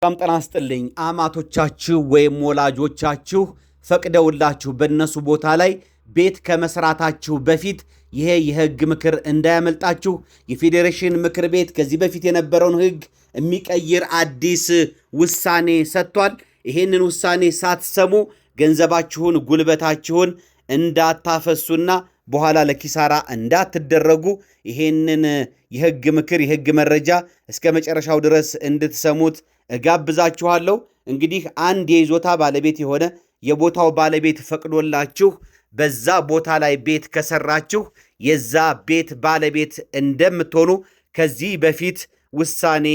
በጣም ጤና ይስጥልኝ። አማቶቻችሁ ወይም ወላጆቻችሁ ፈቅደውላችሁ በእነሱ ቦታ ላይ ቤት ከመስራታችሁ በፊት ይሄ የህግ ምክር እንዳያመልጣችሁ የፌዴሬሽን ምክር ቤት ከዚህ በፊት የነበረውን ህግ የሚቀይር አዲስ ውሳኔ ሰጥቷል። ይሄንን ውሳኔ ሳትሰሙ ገንዘባችሁን፣ ጉልበታችሁን እንዳታፈሱና በኋላ ለኪሳራ እንዳትደረጉ ይሄንን የህግ ምክር የህግ መረጃ እስከ መጨረሻው ድረስ እንድትሰሙት እጋብዛችኋለሁ። እንግዲህ አንድ የይዞታ ባለቤት የሆነ የቦታው ባለቤት ፈቅዶላችሁ በዛ ቦታ ላይ ቤት ከሰራችሁ የዛ ቤት ባለቤት እንደምትሆኑ ከዚህ በፊት ውሳኔ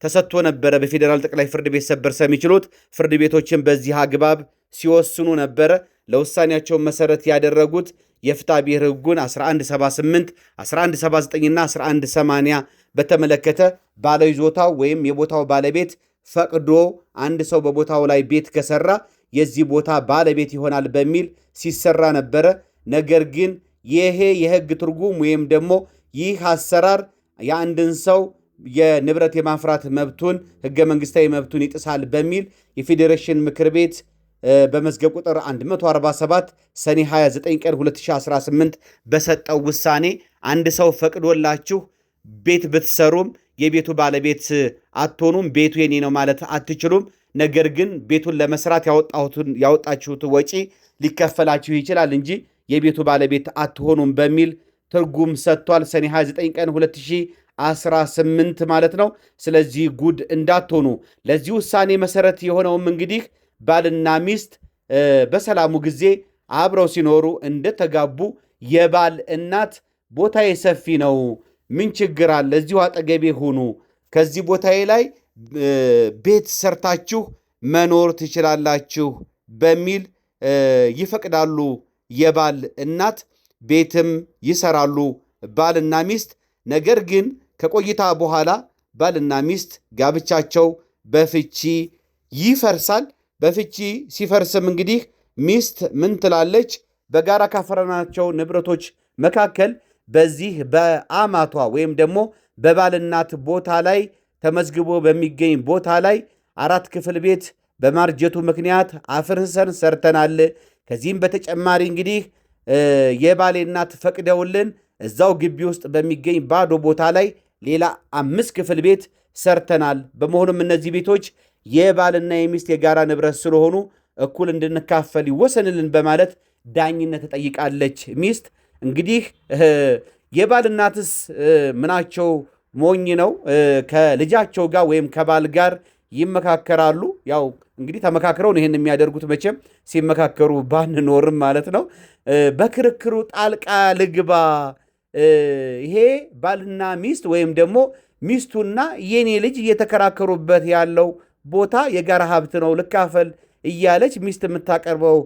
ተሰጥቶ ነበረ። በፌዴራል ጠቅላይ ፍርድ ቤት ሰበር ሰሚ ችሎት ፍርድ ቤቶችን በዚህ አግባብ ሲወስኑ ነበረ። ለውሳኔያቸው መሰረት ያደረጉት የፍትሐ ብሔር ህጉን 1178፣ 1179 እና 1180 በተመለከተ ባለይዞታው ወይም የቦታው ባለቤት ፈቅዶ አንድ ሰው በቦታው ላይ ቤት ከሰራ የዚህ ቦታ ባለቤት ይሆናል በሚል ሲሰራ ነበረ። ነገር ግን ይሄ የህግ ትርጉም ወይም ደግሞ ይህ አሰራር የአንድን ሰው የንብረት የማፍራት መብቱን ህገ መንግስታዊ መብቱን ይጥሳል በሚል የፌዴሬሽን ምክር ቤት በመዝገብ ቁጥር 147 ሰኔ 29 ቀን 2018 በሰጠው ውሳኔ አንድ ሰው ፈቅዶላችሁ ቤት ብትሰሩም የቤቱ ባለቤት አትሆኑም፣ ቤቱ የኔ ነው ማለት አትችሉም። ነገር ግን ቤቱን ለመስራት ያወጣችሁት ወጪ ሊከፈላችሁ ይችላል እንጂ የቤቱ ባለቤት አትሆኑም በሚል ትርጉም ሰጥቷል። ሰኔ 29 ቀን 2018 ማለት ነው። ስለዚህ ጉድ እንዳትሆኑ። ለዚህ ውሳኔ መሰረት የሆነውም እንግዲህ ባልና ሚስት በሰላሙ ጊዜ አብረው ሲኖሩ እንደተጋቡ የባል እናት ቦታዬ ሰፊ ነው፣ ምን ችግር አለ? እዚሁ አጠገቤ ሁኑ፣ ከዚህ ቦታዬ ላይ ቤት ሰርታችሁ መኖር ትችላላችሁ በሚል ይፈቅዳሉ። የባል እናት ቤትም ይሰራሉ ባልና ሚስት። ነገር ግን ከቆይታ በኋላ ባልና ሚስት ጋብቻቸው በፍቺ ይፈርሳል። በፍቺ ሲፈርስም እንግዲህ ሚስት ምን ትላለች? በጋራ ካፈራናቸው ንብረቶች መካከል በዚህ በአማቷ ወይም ደግሞ በባልናት ቦታ ላይ ተመዝግቦ በሚገኝ ቦታ ላይ 4 ክፍል ቤት በማርጀቱ ምክንያት አፍርሰን ሰርተናል። ከዚህም በተጨማሪ እንግዲህ የባሌ እናት ፈቅደውልን እዛው ግቢ ውስጥ በሚገኝ ባዶ ቦታ ላይ ሌላ 5 ክፍል ቤት ሰርተናል። በመሆኑም እነዚህ ቤቶች የባልና የሚስት የጋራ ንብረት ስለሆኑ እኩል እንድንካፈል ይወሰንልን በማለት ዳኝነት ተጠይቃለች። ሚስት እንግዲህ የባል እናትስ ምናቸው ሞኝ ነው? ከልጃቸው ጋር ወይም ከባል ጋር ይመካከራሉ። ያው እንግዲህ ተመካክረው ነው ይሄን የሚያደርጉት። መቼም ሲመካከሩ ባንኖርም ማለት ነው። በክርክሩ ጣልቃ ልግባ፣ ይሄ ባልና ሚስት ወይም ደግሞ ሚስቱና የኔ ልጅ እየተከራከሩበት ያለው ቦታ የጋራ ሀብት ነው ልካፈል እያለች ሚስት የምታቀርበው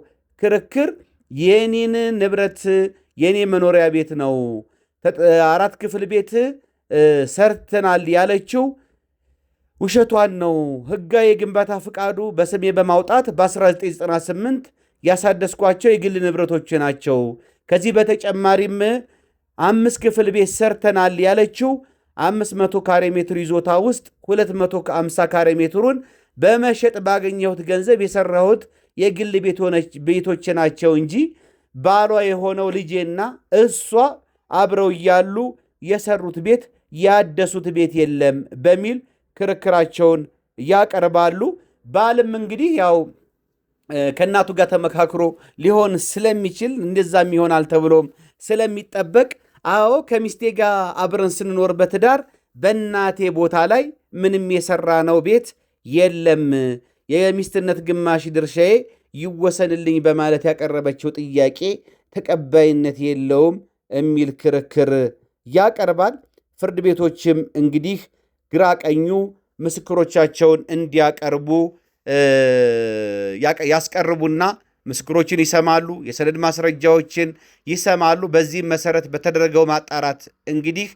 ክርክር የኔን ንብረት የኔ መኖሪያ ቤት ነው 4 ክፍል ቤት ሰርተናል ያለችው ውሸቷን ነው። ህጋዊ የግንባታ ፍቃዱ በስሜ በማውጣት በ1998 ያሳደስኳቸው የግል ንብረቶች ናቸው። ከዚህ በተጨማሪም 5 ክፍል ቤት ሰርተናል ያለችው 500 ካሬ ሜትር ይዞታ ውስጥ 250 ካሬ ሜትሩን በመሸጥ ባገኘሁት ገንዘብ የሰራሁት የግል ቤቶች ናቸው እንጂ ባሏ የሆነው ልጄና እሷ አብረው እያሉ የሰሩት ቤት ያደሱት ቤት የለም በሚል ክርክራቸውን ያቀርባሉ። ባልም እንግዲህ ያው ከእናቱ ጋር ተመካክሮ ሊሆን ስለሚችል እንደዛም ይሆናል ተብሎም ስለሚጠበቅ አዎ ከሚስቴ ጋር አብረን ስንኖር በትዳር በእናቴ ቦታ ላይ ምንም የሰራ ነው ቤት የለም፣ የሚስትነት ግማሽ ድርሻዬ ይወሰንልኝ በማለት ያቀረበችው ጥያቄ ተቀባይነት የለውም የሚል ክርክር ያቀርባል። ፍርድ ቤቶችም እንግዲህ ግራ ቀኙ ምስክሮቻቸውን እንዲያቀርቡ ያስቀርቡና ምስክሮችን ይሰማሉ፣ የሰነድ ማስረጃዎችን ይሰማሉ። በዚህም መሰረት በተደረገው ማጣራት እንግዲህ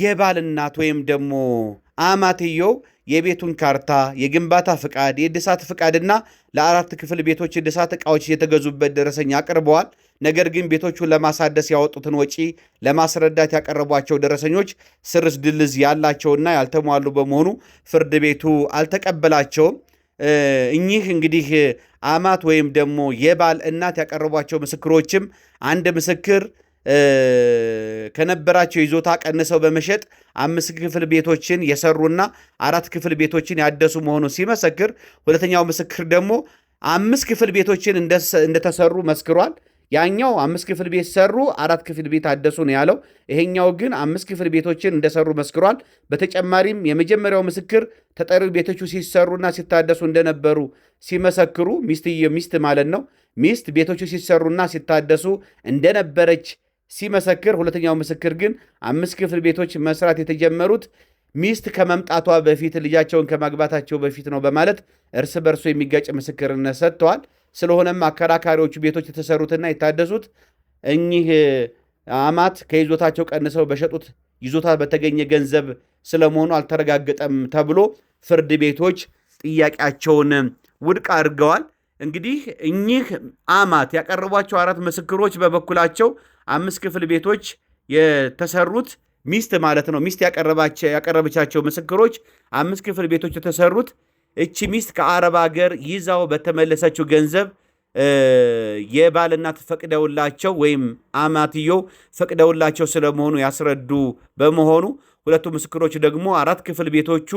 የባል እናት ወይም ደግሞ አማትየው የቤቱን ካርታ፣ የግንባታ ፍቃድ፣ የእድሳት ፍቃድና ለ4 ክፍል ቤቶች እድሳት ዕቃዎች የተገዙበት ደረሰኝ አቅርበዋል። ነገር ግን ቤቶቹን ለማሳደስ ያወጡትን ወጪ ለማስረዳት ያቀረቧቸው ደረሰኞች ስርዝ ድልዝ ያላቸውና ያልተሟሉ በመሆኑ ፍርድ ቤቱ አልተቀበላቸውም። እኚህ እንግዲህ አማት ወይም ደግሞ የባል እናት ያቀረቧቸው ምስክሮችም አንድ ምስክር ከነበራቸው ይዞታ ቀንሰው በመሸጥ 5 ክፍል ቤቶችን የሰሩና 4 ክፍል ቤቶችን ያደሱ መሆኑን ሲመሰክር፣ ሁለተኛው ምስክር ደግሞ 5 ክፍል ቤቶችን እንደተሰሩ መስክሯል። ያኛው 5 ክፍል ቤት ሰሩ፣ 4 ክፍል ቤት አደሱ ነው ያለው። ይሄኛው ግን 5 ክፍል ቤቶችን እንደሰሩ መስክሯል። በተጨማሪም የመጀመሪያው ምስክር ተጠሪው ቤቶቹ ሲሰሩና ሲታደሱ እንደነበሩ ሲመሰክሩ፣ ሚስት ማለት ነው፣ ሚስት ቤቶቹ ሲሰሩና ሲታደሱ እንደነበረች ሲመሰክር፣ ሁለተኛው ምስክር ግን 5 ክፍል ቤቶች መስራት የተጀመሩት ሚስት ከመምጣቷ በፊት ልጃቸውን ከማግባታቸው በፊት ነው በማለት እርስ በርሶ የሚጋጭ ምስክርነት ሰጥተዋል። ስለሆነም አከራካሪዎቹ ቤቶች የተሰሩትና የታደሱት እኚህ አማት ከይዞታቸው ቀንሰው በሸጡት ይዞታ በተገኘ ገንዘብ ስለመሆኑ አልተረጋገጠም ተብሎ ፍርድ ቤቶች ጥያቄያቸውን ውድቅ አድርገዋል። እንግዲህ እኚህ አማት ያቀረቧቸው 4 ምስክሮች በበኩላቸው 5 ክፍል ቤቶች የተሰሩት ሚስት ማለት ነው፣ ሚስት ያቀረበቻቸው ምስክሮች 5 ክፍል ቤቶች የተሰሩት እቺ ሚስት ከአረብ ሀገር ይዛው በተመለሰችው ገንዘብ የባል እናት ፈቅደውላቸው ወይም አማትየው ፈቅደውላቸው ስለመሆኑ ያስረዱ በመሆኑ ሁለቱ ምስክሮች ደግሞ 4 ክፍል ቤቶቹ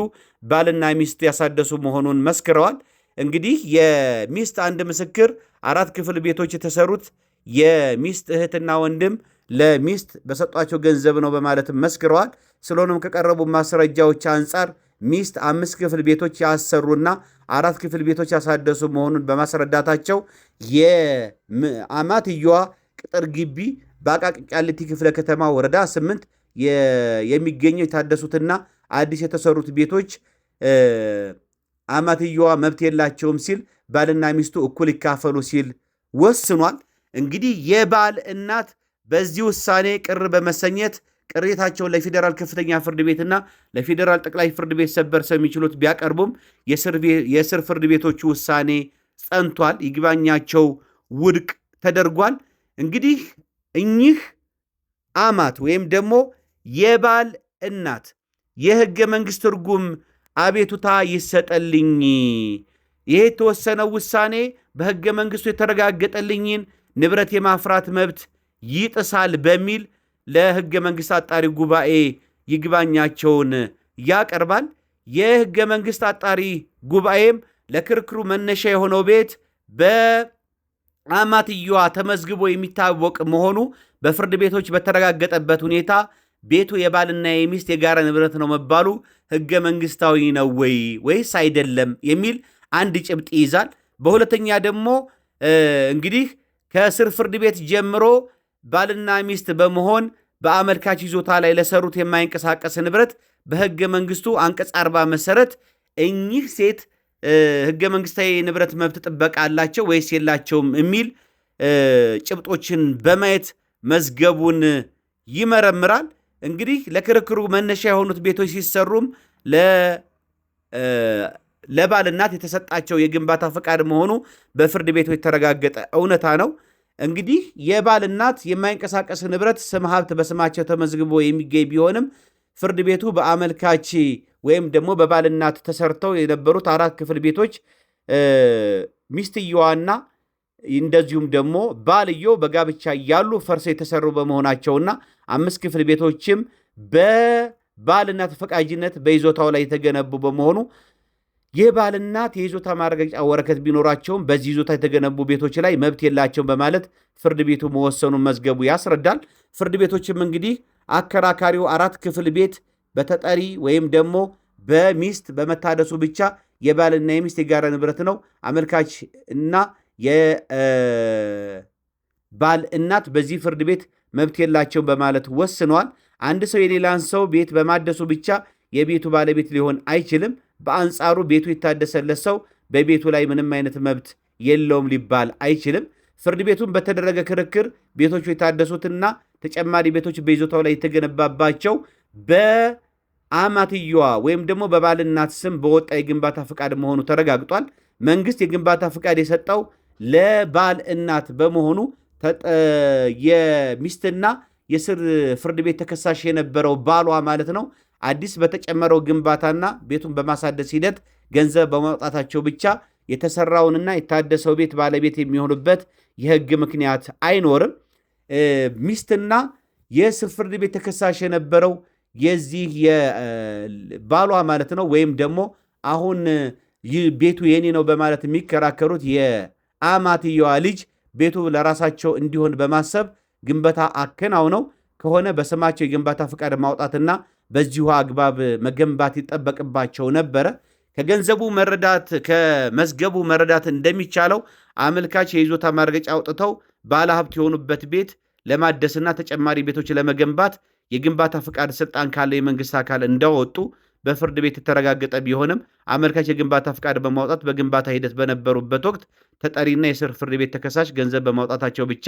ባልና ሚስት ያሳደሱ መሆኑን መስክረዋል። እንግዲህ የሚስት አንድ ምስክር 4 ክፍል ቤቶች የተሰሩት የሚስት እህትና ወንድም ለሚስት በሰጧቸው ገንዘብ ነው በማለት መስክረዋል። ስለሆነም ከቀረቡ ማስረጃዎች አንጻር ሚስት 5 ክፍል ቤቶች ያሰሩና 4 ክፍል ቤቶች ያሳደሱ መሆኑን በማስረዳታቸው የአማትየዋ ቅጥር ግቢ በአቃቂ ቃሊቲ ክፍለ ከተማ ወረዳ 8 የሚገኘው የታደሱትና አዲስ የተሰሩት ቤቶች አማትየዋ መብት የላቸውም ሲል ባልና ሚስቱ እኩል ይካፈሉ ሲል ወስኗል። እንግዲህ የባል እናት በዚህ ውሳኔ ቅር በመሰኘት ቅሬታቸውን ለፌዴራል ከፍተኛ ፍርድ ቤትና ለፌዴራል ጠቅላይ ፍርድ ቤት ሰበር ሰሚ ችሎት ቢያቀርቡም የስር ፍርድ ቤቶቹ ውሳኔ ጸንቷል። ይግባኛቸው ውድቅ ተደርጓል። እንግዲህ እኚህ አማት ወይም ደግሞ የባል እናት የሕገ መንግሥት ትርጉም አቤቱታ ይሰጠልኝ፣ ይሄ የተወሰነው ውሳኔ በሕገ መንግሥቱ የተረጋገጠልኝን ንብረት የማፍራት መብት ይጥሳል በሚል ለሕገ መንግሥት አጣሪ ጉባኤ ይግባኛቸውን ያቀርባል። የሕገ መንግሥት አጣሪ ጉባኤም ለክርክሩ መነሻ የሆነው ቤት በአማትየዋ ተመዝግቦ የሚታወቅ መሆኑ በፍርድ ቤቶች በተረጋገጠበት ሁኔታ ቤቱ የባልና የሚስት የጋራ ንብረት ነው መባሉ ሕገ መንግሥታዊ ነው ወይስ አይደለም የሚል አንድ ጭብጥ ይይዛል። በሁለተኛ ደግሞ እንግዲህ ከስር ፍርድ ቤት ጀምሮ ባልና ሚስት በመሆን በአመልካች ይዞታ ላይ ለሰሩት የማይንቀሳቀስ ንብረት በሕገ መንግሥቱ አንቀጽ 40 መሰረት እኚህ ሴት ሕገ መንግሥታዊ ንብረት መብት ጥበቃ አላቸው ወይስ የላቸውም የሚል ጭብጦችን በማየት መዝገቡን ይመረምራል። እንግዲህ ለክርክሩ መነሻ የሆኑት ቤቶች ሲሰሩም ለባል እናት የተሰጣቸው የግንባታ ፈቃድ መሆኑ በፍርድ ቤቶች የተረጋገጠ እውነታ ነው። እንግዲህ የባል እናት የማይንቀሳቀስ ንብረት ስም ሀብት በስማቸው ተመዝግቦ የሚገኝ ቢሆንም ፍርድ ቤቱ በአመልካች ወይም ደግሞ በባል እናት ተሰርተው የነበሩት 4 ክፍል ቤቶች ሚስትየዋና እንደዚሁም ደግሞ ባልየው በጋብቻ እያሉ ፈርሰው የተሰሩ በመሆናቸውና 5 ክፍል ቤቶችም በባል እናት ፈቃጅነት በይዞታው ላይ የተገነቡ በመሆኑ የባል እናት የይዞታ ማረጋገጫ ወረቀት ቢኖራቸውም በዚህ ይዞታ የተገነቡ ቤቶች ላይ መብት የላቸውም በማለት ፍርድ ቤቱ መወሰኑን መዝገቡ ያስረዳል። ፍርድ ቤቶችም እንግዲህ አከራካሪው 4 ክፍል ቤት በተጠሪ ወይም ደግሞ በሚስት በመታደሱ ብቻ የባልና የሚስት የጋራ ንብረት ነው፣ አመልካች እና የባል እናት በዚህ ፍርድ ቤት መብት የላቸውም በማለት ወስነዋል። አንድ ሰው የሌላን ሰው ቤት በማደሱ ብቻ የቤቱ ባለቤት ሊሆን አይችልም። በአንጻሩ ቤቱ የታደሰለት ሰው በቤቱ ላይ ምንም አይነት መብት የለውም ሊባል አይችልም። ፍርድ ቤቱን በተደረገ ክርክር ቤቶቹ የታደሱትና ተጨማሪ ቤቶች በይዞታው ላይ የተገነባባቸው አማትየዋ ወይም ደግሞ በባል እናት ስም በወጣ የግንባታ ፍቃድ መሆኑ ተረጋግጧል። መንግስት የግንባታ ፍቃድ የሰጠው ለባል እናት በመሆኑ የሚስትና የስር ፍርድ ቤት ተከሳሽ የነበረው ባሏ ማለት ነው አዲስ በተጨመረው ግንባታና ቤቱን በማሳደስ ሂደት ገንዘብ በማውጣታቸው ብቻ የተሰራውንና የታደሰው ቤት ባለቤት የሚሆኑበት የህግ ምክንያት አይኖርም። ሚስትና የስር ፍርድ ቤት ተከሳሽ የነበረው የዚህ የባሏ ማለት ነው ወይም ደግሞ አሁን ቤቱ የኔ ነው በማለት የሚከራከሩት የአማትየዋ ልጅ ቤቱ ለራሳቸው እንዲሆን በማሰብ ግንባታ አከናውነው ከሆነ በስማቸው የግንባታ ፍቃድ ማውጣትና በዚሁ አግባብ መገንባት ይጠበቅባቸው ነበረ። ከመዝገቡ መረዳት እንደሚቻለው አመልካች የይዞታ ማረጋገጫ አውጥተው ባለሀብት የሆኑበት ቤት ለማደስና ተጨማሪ ቤቶች ለመገንባት የግንባታ ፍቃድ ስልጣን ካለ የመንግስት አካል እንዳወጡ በፍርድ ቤት የተረጋገጠ ቢሆንም አመልካች የግንባታ ፍቃድ በማውጣት በግንባታ ሂደት በነበሩበት ወቅት ተጠሪና የስር ፍርድ ቤት ተከሳሽ ገንዘብ በማውጣታቸው ብቻ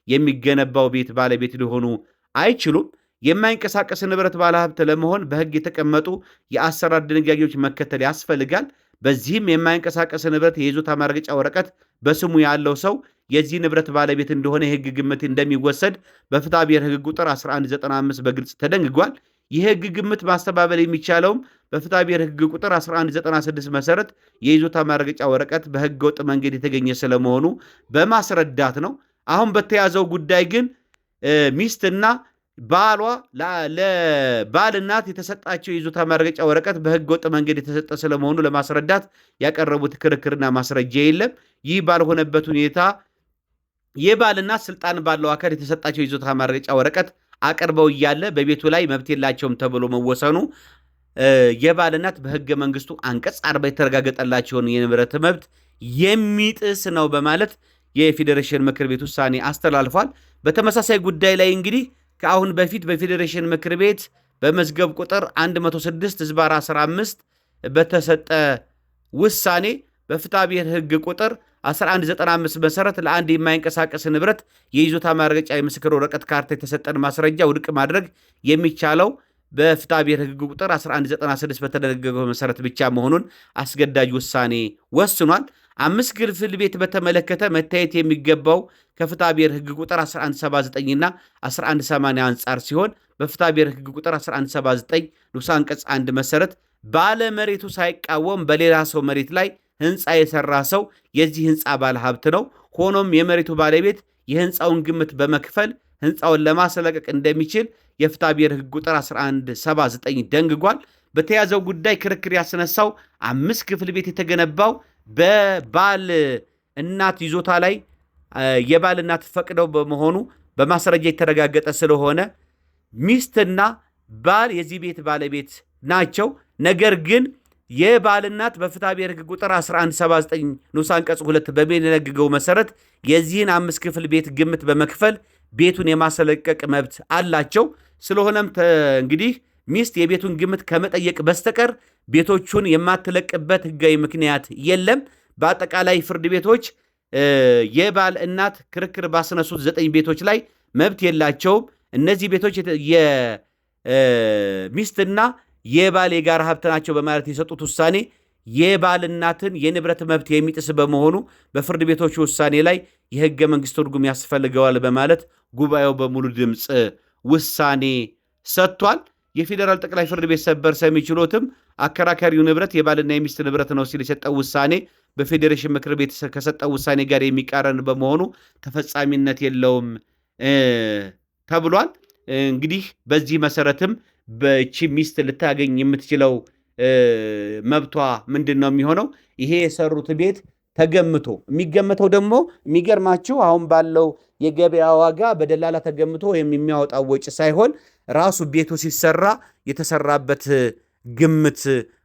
የሚገነባው ቤት ባለቤት ሊሆኑ አይችሉም። የማይንቀሳቀስ ንብረት ባለሀብት ለመሆን በህግ የተቀመጡ የአሰራር ድንጋጌዎች መከተል ያስፈልጋል። በዚህም የማይንቀሳቀስ ንብረት የይዞታ ማረጋገጫ ወረቀት በስሙ ያለው ሰው የዚህ ንብረት ባለቤት እንደሆነ የህግ ግምት እንደሚወሰድ በፍትሐ ብሔር ህግ ቁጥር 1195 በግልጽ ተደንግጓል። የህግ ግምት ማስተባበል የሚቻለውም በፍትሐ ብሔር ህግ ቁጥር 1196 መሰረት የይዞታ ማረጋገጫ ወረቀት በህገ ወጥ መንገድ የተገኘ ስለመሆኑ በማስረዳት ነው። አሁን በተያዘው ጉዳይ ግን ሚስትና ባሏ ለባል እናት የተሰጣቸው የይዞታ ማረጋገጫ ወረቀት በህገ ወጥ መንገድ የተሰጠ ስለመሆኑ ለማስረዳት ያቀረቡት ክርክርና ማስረጃ የለም። ይህ ባልሆነበት ሁኔታ የባል እናት ስልጣን ባለው አካል የተሰጣቸው የይዞታ ማረጋገጫ ወረቀት አቅርበው እያለ በቤቱ ላይ መብት የላቸውም ተብሎ መወሰኑ የባል እናት በህገ መንግስቱ አንቀጽ 40 የተረጋገጠላቸውን የንብረት መብት የሚጥስ ነው በማለት የፌዴሬሽን ምክር ቤት ውሳኔ አስተላልፏል። በተመሳሳይ ጉዳይ ላይ እንግዲህ ከአሁን በፊት በፌዴሬሽን ምክር ቤት በመዝገብ ቁጥር 106/15 በተሰጠ ውሳኔ በፍትሐ ብሔር ህግ ቁጥር 1195 መሰረት ለአንድ የማይንቀሳቀስ ንብረት የይዞታ ማረጋገጫ የምስክር ወረቀት ካርታ የተሰጠን ማስረጃ ውድቅ ማድረግ የሚቻለው በፍትሐ ብሔር ህግ ቁጥር 1196 በተደነገገው መሰረት ብቻ መሆኑን አስገዳጅ ውሳኔ ወስኗል። 5 ክፍል ቤት በተመለከተ መታየት የሚገባው ከፍትሐ ብሔር ህግ ቁጥር 1179 እና 1180 አንጻር ሲሆን በፍትሐ ብሔር ህግ ቁጥር 1179 ንዑስ አንቀጽ 1 መሰረት ባለመሬቱ ሳይቃወም በሌላ ሰው መሬት ላይ ህንፃ የሰራ ሰው የዚህ ህንፃ ባለ ሀብት ነው። ሆኖም የመሬቱ ባለቤት የህንፃውን ግምት በመክፈል ህንፃውን ለማስለቀቅ እንደሚችል የፍትሐ ብሔር ህግ ቁጥር 1179 ደንግጓል። በተያዘው ጉዳይ ክርክር ያስነሳው 5 ክፍል ቤት የተገነባው በባል እናት ይዞታ ላይ የባል እናት ፈቅደው በመሆኑ በማስረጃ የተረጋገጠ ስለሆነ ሚስትና ባል የዚህ ቤት ባለቤት ናቸው። ነገር ግን የባል እናት በፍትሐ ብሔር ህግ ቁጥር 1179 ንዑስ አንቀጽ 2 በሚደነግገው መሰረት የዚህን 5 ክፍል ቤት ግምት በመክፈል ቤቱን የማስለቀቅ መብት አላቸው። ስለሆነም እንግዲህ ሚስት የቤቱን ግምት ከመጠየቅ በስተቀር ቤቶቹን የማትለቅበት ህጋዊ ምክንያት የለም። በአጠቃላይ ፍርድ ቤቶች የባል እናት ክርክር ባስነሱት 9 ቤቶች ላይ መብት የላቸውም። እነዚህ ቤቶች የሚስትና የባል የጋራ ሀብት ናቸው በማለት የሰጡት ውሳኔ የባል እናትን የንብረት መብት የሚጥስ በመሆኑ በፍርድ ቤቶች ውሳኔ ላይ የህገ መንግስት ትርጉም ያስፈልገዋል በማለት ጉባኤው በሙሉ ድምፅ ውሳኔ ሰጥቷል። የፌዴራል ጠቅላይ ፍርድ ቤት ሰበር ሰሚ ችሎትም አከራካሪው ንብረት የባልና የሚስት ንብረት ነው ሲል የሰጠው ውሳኔ በፌዴሬሽን ምክር ቤት ከሰጠው ውሳኔ ጋር የሚቃረን በመሆኑ ተፈጻሚነት የለውም ተብሏል። እንግዲህ በዚህ መሰረትም በቺ ሚስት ልታገኝ የምትችለው መብቷ ምንድን ነው የሚሆነው? ይሄ የሰሩት ቤት ተገምቶ የሚገመተው ደግሞ የሚገርማችሁ አሁን ባለው የገበያ ዋጋ በደላላ ተገምቶ ወይም የሚያወጣው ወጪ ሳይሆን ራሱ ቤቱ ሲሰራ የተሰራበት ግምት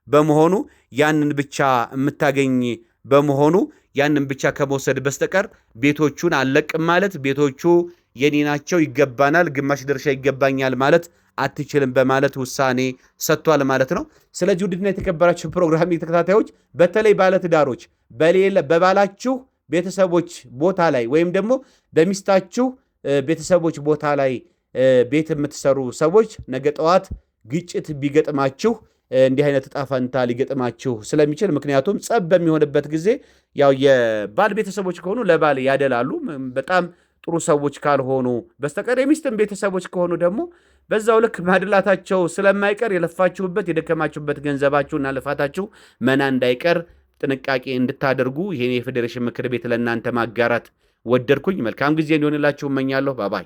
በመሆኑ ያንን ብቻ የምታገኝ በመሆኑ ያንን ብቻ ከመውሰድ በስተቀር ቤቶቹን አለቅም ማለት ቤቶቹ የኔ ናቸው ይገባናል፣ ግማሽ ድርሻ ይገባኛል ማለት አትችልም በማለት ውሳኔ ሰጥቷል ማለት ነው። ስለዚህ ውድና የተከበራችሁ ፕሮግራም ተከታታዮች በተለይ ባለትዳሮች በባላችሁ ቤተሰቦች ቦታ ላይ ወይም ደግሞ በሚስታችሁ ቤተሰቦች ቦታ ላይ ቤት የምትሰሩ ሰዎች ነገ ጠዋት ግጭት ቢገጥማችሁ እንዲህ አይነት ዕጣ ፈንታ ሊገጥማችሁ ስለሚችል ምክንያቱም ጸብ በሚሆንበት ጊዜ ያው የባል ቤተሰቦች ከሆኑ ለባል ያደላሉ በጣም ጥሩ ሰዎች ካልሆኑ በስተቀር የሚስትም ቤተሰቦች ከሆኑ ደግሞ በዛው ልክ ማድላታቸው ስለማይቀር የለፋችሁበት የደከማችሁበት ገንዘባችሁና ልፋታችሁ መና እንዳይቀር ጥንቃቄ እንድታደርጉ ይሄን የፌዴሬሽን ምክር ቤት ለእናንተ ማጋራት ወደድኩኝ። መልካም ጊዜ እንዲሆንላችሁ እመኛለሁ። ባባይ